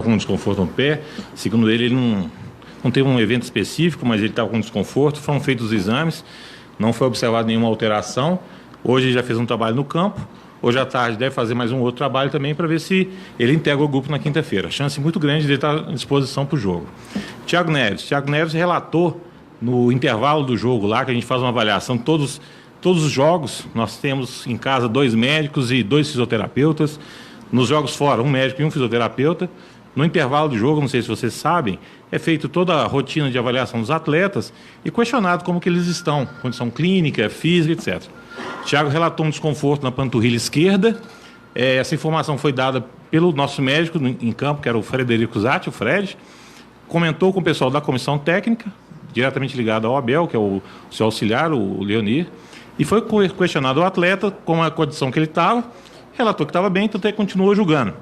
com um desconforto no pé. Segundo ele não teve um evento específico, mas ele estava com desconforto. Foram feitos os exames, não foi observada nenhuma alteração. Hoje ele já fez um trabalho no campo. Hoje à tarde deve fazer mais um outro trabalho também para ver se ele integra o grupo na quinta-feira. Chance muito grande de ele estar à disposição para o jogo. Thiago Neves relatou no intervalo do jogo lá, que a gente faz uma avaliação de todos os jogos. Nós temos em casa 2 médicos e 2 fisioterapeutas. Nos jogos fora, 1 médico e 1 fisioterapeuta. No intervalo do jogo, não sei se vocês sabem, é feita toda a rotina de avaliação dos atletas e questionado como que eles estão, condição clínica, física, etc. Thiago relatou um desconforto na panturrilha esquerda. Essa informação foi dada pelo nosso médico em campo, que era o Frederico Zatti, o Fred. Comentou com o pessoal da comissão técnica, diretamente ligado ao Abel, que é o seu auxiliar, o Leonir, e foi questionado o atleta com a condição que ele estava, relatou que estava bem, então até continuou jogando.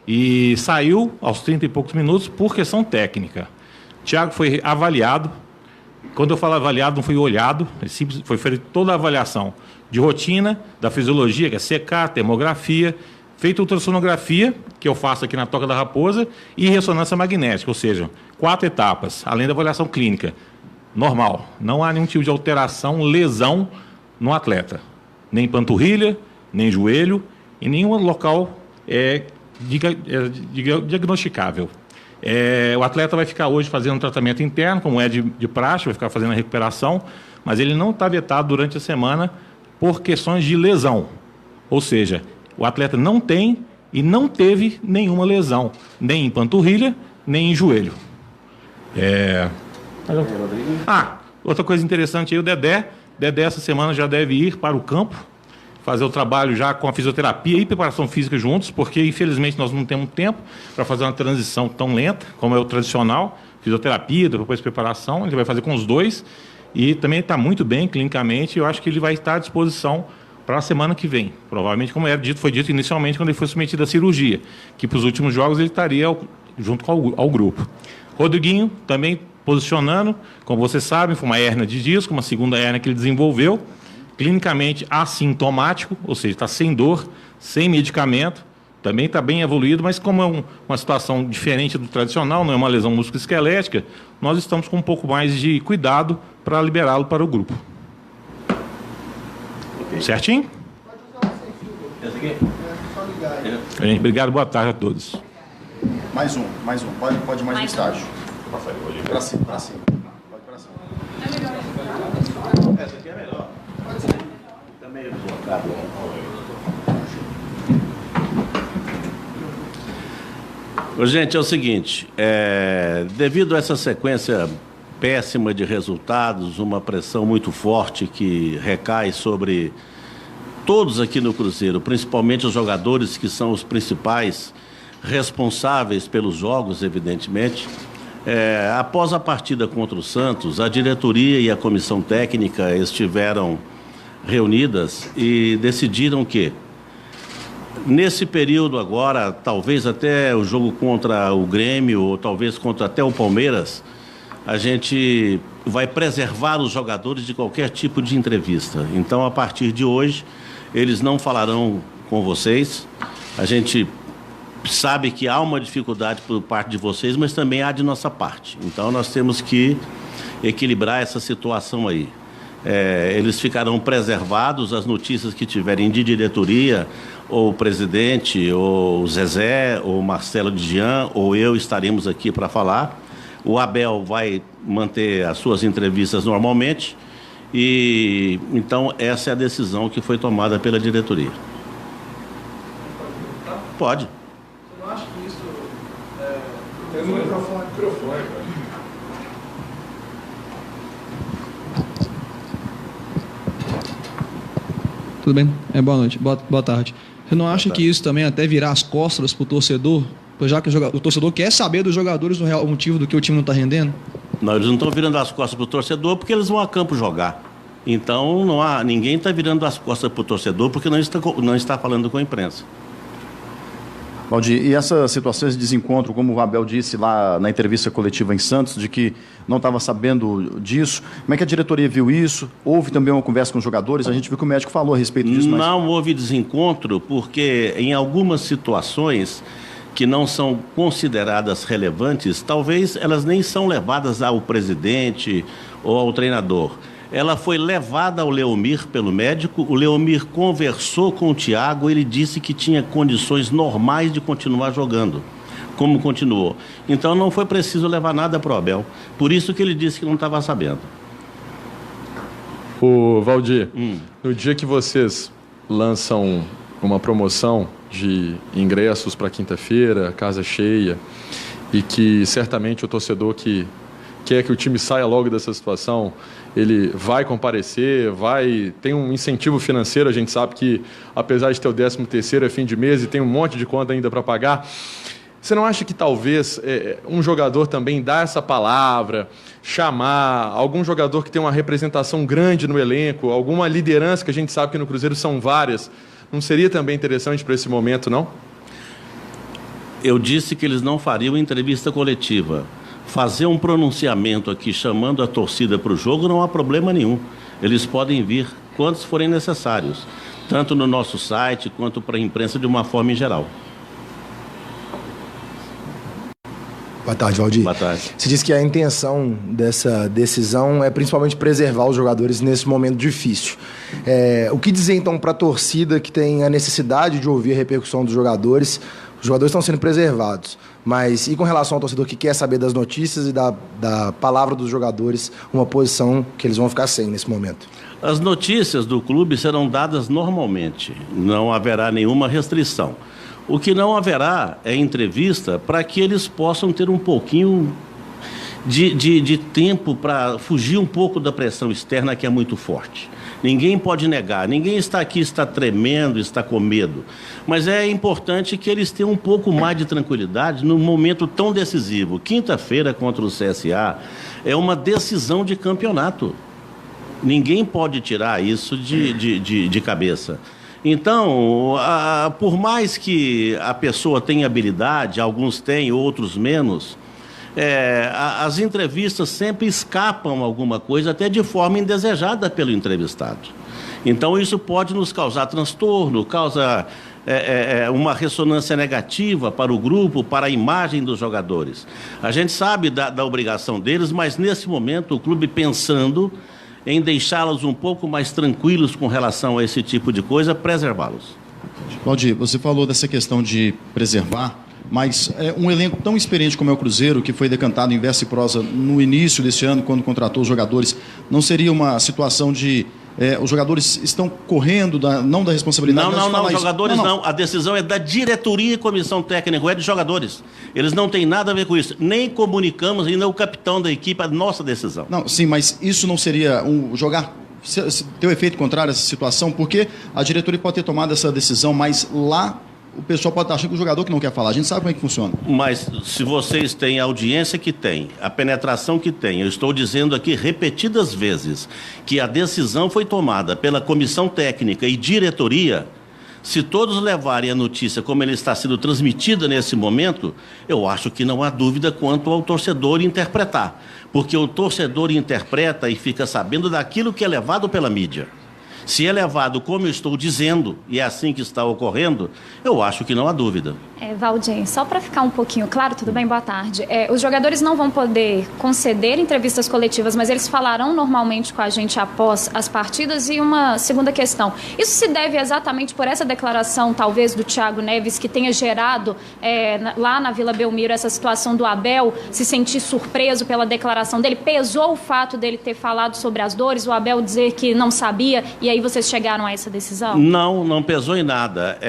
E saiu aos 30 e poucos minutos por questão técnica. Thiago foi avaliado. Quando eu falo avaliado, não foi olhado, foi feita toda a avaliação de rotina, da fisiologia, que é CK, termografia, feita ultrassonografia, que eu faço aqui na Toca da Raposa, e ressonância magnética, ou seja, 4 etapas, além da avaliação clínica. Normal, não há nenhum tipo de alteração, lesão no atleta. Nem panturrilha, nem joelho, em nenhum local diagnosticável. O atleta vai ficar hoje fazendo um tratamento interno, como é de praxe, vai ficar fazendo a recuperação, mas ele não está vetado durante a semana por questões de lesão. Ou seja, o atleta não tem e não teve nenhuma lesão, nem em panturrilha, nem em joelho. Outra coisa interessante aí, o Dedé essa semana já deve ir para o campo, fazer o trabalho já com a fisioterapia e preparação física juntos, porque infelizmente nós não temos tempo para fazer uma transição tão lenta, como é o tradicional, fisioterapia, depois preparação, ele vai fazer com os dois, e também está muito bem clinicamente, eu acho que ele vai estar à disposição para a semana que vem, provavelmente, como foi dito inicialmente quando ele foi submetido à cirurgia, que para os últimos jogos ele estaria junto ao grupo. Rodriguinho também posicionando, como vocês sabem, foi uma hérnia de disco, uma segunda hérnia que ele desenvolveu, clinicamente assintomático, ou seja, está sem dor, sem medicamento, também está bem evoluído, mas como é uma situação diferente do tradicional, não é uma lesão musculoesquelética, nós estamos com um pouco mais de cuidado para liberá-lo para o grupo. Okay. Certinho? Gente, obrigado, boa tarde a todos. Mais um. Pode mais um estágio. Para cima. Pode para cima. Essa aqui é melhor. Gente, é o seguinte, devido a essa sequência péssima de resultados, uma pressão muito forte que recai sobre todos aqui no Cruzeiro, principalmente os jogadores que são os principais responsáveis pelos jogos, evidentemente, após a partida contra o Santos, a diretoria e a comissão técnica estiveram reunidas e decidiram que, nesse período agora, talvez até o jogo contra o Grêmio, ou talvez contra até o Palmeiras, a gente vai preservar os jogadores de qualquer tipo de entrevista. Então, a partir de hoje, eles não falarão com vocês. A gente sabe que há uma dificuldade por parte de vocês, mas também há de nossa parte. Então, nós temos que equilibrar essa situação aí. Eles ficarão preservados, as notícias que tiverem de diretoria, ou o presidente, ou o Zezé, ou o Marcelo Dijan, ou eu estaremos aqui para falar. O Abel vai manter as suas entrevistas normalmente, e então essa é a decisão que foi tomada pela diretoria. Pode. Você não acha que isso tem um microfone, cara? Tudo bem? Boa noite, boa tarde. Você não acha que isso também até virar as costas para o torcedor, já que o torcedor quer saber dos jogadores o real motivo do que o time não está rendendo? Não, eles não estão virando as costas para o torcedor porque eles vão a campo jogar. Então, ninguém está virando as costas para o torcedor porque não está falando com a imprensa. Valdir, e essa situação, esse desencontro, como o Abel disse lá na entrevista coletiva em Santos, de que não estava sabendo disso, como é que a diretoria viu isso? Houve também uma conversa com os jogadores? A gente viu que o médico falou a respeito disso. Não houve desencontro porque em algumas situações que não são consideradas relevantes, talvez elas nem são levadas ao presidente ou ao treinador. Ela foi levada ao Leomir pelo médico, o Leomir conversou com o Thiago, ele disse que tinha condições normais de continuar jogando, como continuou. Então não foi preciso levar nada para o Abel, por isso que ele disse que não estava sabendo. O Valdir, no dia que vocês lançam uma promoção de ingressos para quinta-feira, casa cheia, e que certamente o torcedor que quer que o time saia logo dessa situação, ele vai comparecer, tem um incentivo financeiro, a gente sabe que apesar de ter o 13º é fim de mês e tem um monte de conta ainda para pagar, você não acha que talvez um jogador também dá essa palavra, chamar algum jogador que tem uma representação grande no elenco, alguma liderança que a gente sabe que no Cruzeiro são várias, não seria também interessante para esse momento, não? Eu disse que eles não fariam entrevista coletiva. Fazer um pronunciamento aqui chamando a torcida para o jogo não há problema nenhum. Eles podem vir quantos forem necessários, tanto no nosso site quanto para a imprensa de uma forma em geral. Boa tarde, Valdir. Boa tarde. Você disse que a intenção dessa decisão é principalmente preservar os jogadores nesse momento difícil. O que dizer, então, para a torcida que tem a necessidade de ouvir a repercussão dos jogadores? Os jogadores estão sendo preservados, mas e com relação ao torcedor que quer saber das notícias e da palavra dos jogadores, uma posição que eles vão ficar sem nesse momento? As notícias do clube serão dadas normalmente, não haverá nenhuma restrição. O que não haverá é entrevista para que eles possam ter um pouquinho de tempo para fugir um pouco da pressão externa que é muito forte. Ninguém pode negar, ninguém está aqui, está tremendo, está com medo. Mas é importante que eles tenham um pouco mais de tranquilidade num momento tão decisivo. Quinta-feira contra o CSA é uma decisão de campeonato. Ninguém pode tirar isso de cabeça. Então, por mais que a pessoa tenha habilidade, alguns têm, outros menos, as entrevistas sempre escapam alguma coisa, até de forma indesejada pelo entrevistado. Então, isso pode nos causar transtorno, causa uma ressonância negativa para o grupo, para a imagem dos jogadores. A gente sabe da obrigação deles, mas nesse momento o clube pensando em deixá-los um pouco mais tranquilos com relação a esse tipo de coisa, preservá-los. Valdir, você falou dessa questão de preservar, mas um elenco tão experiente como é o Cruzeiro, que foi decantado em verso e prosa no início desse ano, quando contratou os jogadores, não seria uma situação de os jogadores estão correndo não da responsabilidade? Não, jogadores não. A decisão é da diretoria e comissão técnica, é de jogadores. Eles não têm nada a ver com isso. Nem comunicamos, ainda o capitão da equipe, a nossa decisão. Não, sim, mas isso não seria ter o efeito contrário a essa situação? Porque a diretoria pode ter tomado essa decisão, mas lá o pessoal pode estar achando que o jogador que não quer falar. A gente sabe como é que funciona. Mas se vocês têm a audiência que tem, a penetração que tem, eu estou dizendo aqui repetidas vezes que a decisão foi tomada pela comissão técnica e diretoria. Se todos levarem a notícia como ela está sendo transmitida nesse momento, eu acho que não há dúvida quanto ao torcedor interpretar. Porque o torcedor interpreta e fica sabendo daquilo que é levado pela mídia. Se é levado como eu estou dizendo, e é assim que está ocorrendo, eu acho que não há dúvida. Valdir, só para ficar um pouquinho claro, tudo bem? Boa tarde. Os jogadores não vão poder conceder entrevistas coletivas, mas eles falarão normalmente com a gente após as partidas. E uma segunda questão, isso se deve exatamente por essa declaração, talvez, do Thiago Neves, que tenha gerado lá na Vila Belmiro essa situação do Abel se sentir surpreso pela declaração dele? Pesou o fato dele ter falado sobre as dores, o Abel dizer que não sabia, e aí vocês chegaram a essa decisão? Não pesou em nada.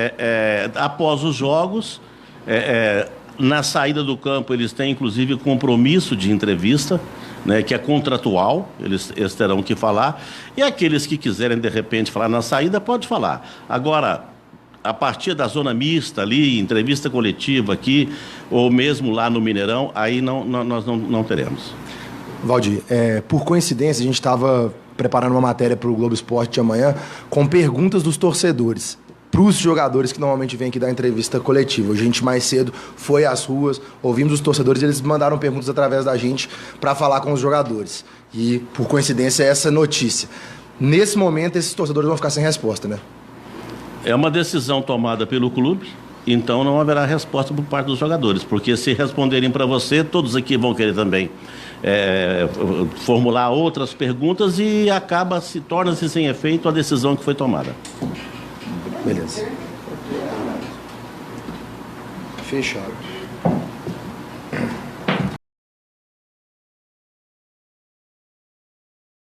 Após os jogos, na saída do campo, eles têm inclusive compromisso de entrevista, né, que é contratual, eles terão que falar, e aqueles que quiserem de repente falar na saída, pode falar. Agora, a partir da zona mista ali, entrevista coletiva aqui, ou mesmo lá no Mineirão, aí nós não teremos. Valdir, por coincidência, a gente estava preparando uma matéria para o Globo Esporte de amanhã com perguntas dos torcedores para os jogadores que normalmente vêm aqui dar entrevista coletiva. A gente mais cedo foi às ruas, ouvimos os torcedores, eles mandaram perguntas através da gente para falar com os jogadores. E, por coincidência, essa notícia. Nesse momento, esses torcedores vão ficar sem resposta, né? É uma decisão tomada pelo clube, então não haverá resposta por parte dos jogadores, porque se responderem para você, todos aqui vão querer também formular outras perguntas e torna-se sem efeito a decisão que foi tomada. Beleza. Fechado.